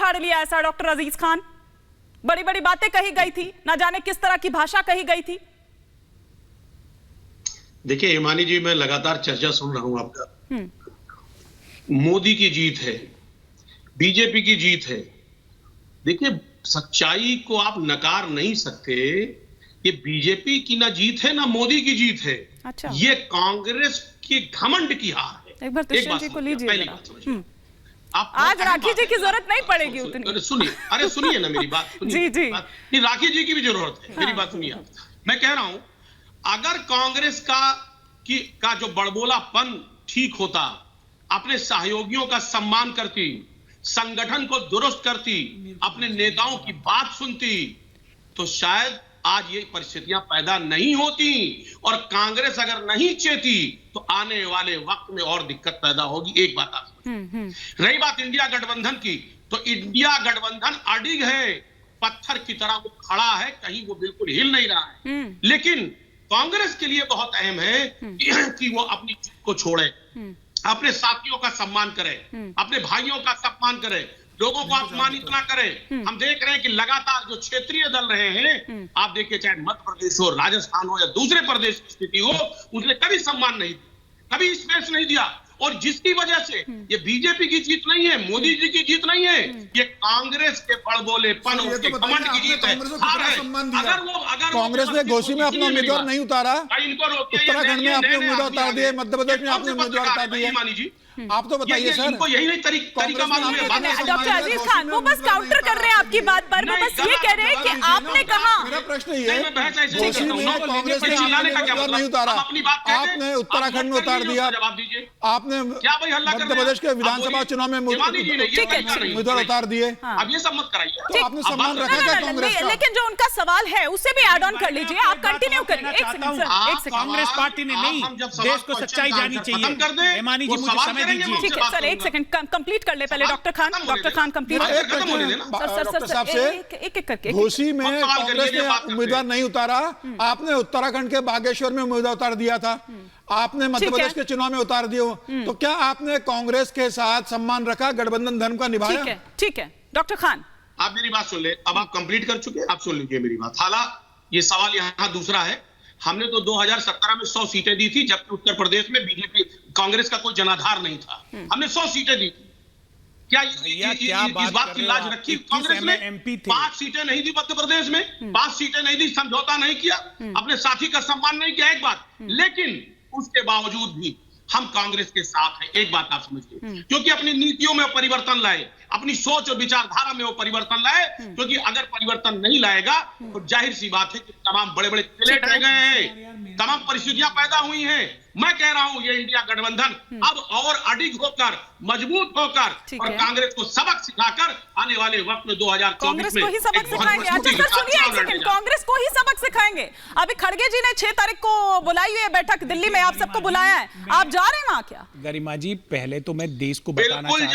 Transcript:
उखाड़ लिया ऐसा डॉक्टर अजीज खान? बड़ी बड़ी बातें कही गई थी, ना जाने किस तरह की भाषा कही गई थी। देखिए हिमानी जी, मैं लगातार चर्चा सुन रहा हूं आपका। मोदी की जीत है, बीजेपी की जीत है। देखिए सच्चाई को आप नकार नहीं सकते। ये बीजेपी की ना जीत है ना मोदी की जीत है। अच्छा। ये कांग्रेस की घमंड की हार है। एक बार तुष्यंत जी को लीजिए। पहली बात समझिए। आज राखी जी की जरूरत नहीं पड़ेगी उतनी। सुनिए, अरे सुनिए ना मेरी बात। जी जी। नहीं, राखी जी की भी जरूरत है। मेरी बात सुनिए। मैं कह रहा हूं अगर कांग्रेस का जो बड़बोलापन ठीक होता, अपने सहयोगियों का सम्मान करती, संगठन को दुरुस्त करती, अपने नेताओं की बात सुनती, तो शायद आज ये परिस्थितियां पैदा नहीं होती। और कांग्रेस अगर नहीं चेती तो आने वाले वक्त में और दिक्कत पैदा होगी। एक बात आप रही बात इंडिया गठबंधन की, तो इंडिया गठबंधन अडिग है, पत्थर की तरह वो खड़ा है, कहीं वो बिल्कुल हिल नहीं रहा है। लेकिन कांग्रेस के लिए बहुत अहम है कि वो अपनी जीत को छोड़े, अपने साथियों का सम्मान करे, अपने भाइयों का सम्मान करे, लोगों को अपमानित ना करे। हम देख रहे हैं कि लगातार जो क्षेत्रीय दल रहे हैं, आप देखिए चाहे मध्य प्रदेश हो, राजस्थान हो या दूसरे प्रदेश की स्थिति हो, उसने कभी सम्मान नहीं दिया, कभी स्पेस नहीं दिया। और जिसकी वजह से ये बीजेपी की जीत नहीं है, मोदी जी की जीत नहीं है, ये कांग्रेस के बड़बोलेपन, उसके घमंड की जीत है। अगर कांग्रेस ने घोषी में अपना उम्मीदवार नहीं उतारा, उत्तराखंड में अपने उम्मीदवार उतार दिए, मध्य प्रदेश में अपने उम्मीदवार उतार दिए। आप तो बताइए सर, इनको यही नहीं तरीका मालूम है। डॉक्टर अजीज खान वो बस काउंटर कर रहे हैं आपकी बात पर। वो बस ये कह रहे हैं कि आपने कहा, मेरा प्रश्न ये है, घोषी में कांग्रेस ने उम्मीदवार नहीं उतारा, आपने उत्तराखंड में उतार दिया, आपने मध्य प्रदेश के विधानसभा चुनाव में उम्मीदवार उतार दिए। अब ये सब मत कराइए, तो आपने सम्मान रखा क्या कांग्रेस का? लेकिन जो उनका सवाल है उसे भी ऐड ऑन कर लीजिए, आप कंटिन्यू करिए। एक सेकंड सर, एक सेकंड। कांग्रेस पार्टी ने नहीं, देश को सच्चाई जानी चाहिए। हिमानी जी मुझे समय दीजिए। ठीक है सर, एक सेकंड कंप्लीट कर ले पहले doctor Khan. Doctor Khan complete doctor साहब से, एक करके। घोषी में कांग्रेस ने उम्मीदवार नहीं उतारा, आपने उत्तराखंड के बागेश्वर में उम्मीदवार उतार दिया था, आपने मध्य प्रदेश के चुनाव में उतार दिए। तो क्या आपने कांग्रेस के साथ सम्मान रखा, गठबंधन धर्म का निभाया? ठीक है डॉक्टर खान, आप मेरी बात सुन ले। अब आप कंप्लीट कर चुके, आप सुन लीजिए मेरी बात। हालांकि ये सवाल यहाँ दूसरा है। हमने तो 2017 में 100 सीटें दी थी, जबकि उत्तर प्रदेश में बीजेपी कांग्रेस का कोई जनाधार नहीं था। हमने 100 सीटें दी थी। क्या इस बात की लाज रखी कांग्रेस ने? 5 सीटें नहीं दी मध्य प्रदेश में, 5 सीटें नहीं दी, समझौता नहीं किया, अपने साथी का सम्मान नहीं किया। एक बात, लेकिन उसके बावजूद भी हम कांग्रेस के साथ हैं। एक बात आप समझिए, क्योंकि अपनी नीतियों में वो परिवर्तन लाए, अपनी सोच और विचारधारा में वो परिवर्तन लाए। क्योंकि अगर परिवर्तन नहीं लाएगा तो जाहिर सी बात है कि तमाम बड़े बड़े किले ढह गए हैं, तमाम परिस्थितियां पैदा हुई हैं। मैं कह रहा हूं ये इंडिया गठबंधन अब और अडिग होकर, मजबूत होकर और कांग्रेस को सबक सिखाकर आने वाले वक्त में 2024 कांग्रेस को ही सबक सिखाएंगे। अच्छा सर सुनिए एक सेकंड, कांग्रेस को ही सबक सिखाएंगे। अभी खड़गे जी ने 6 तारीख को बुलाई हुई है बैठक दिल्ली में, आप सबको बुलाया है, आप जा रहे हैं वहां क्या? गरिमा जी पहले तो मैं देश को बताना चाहता हूं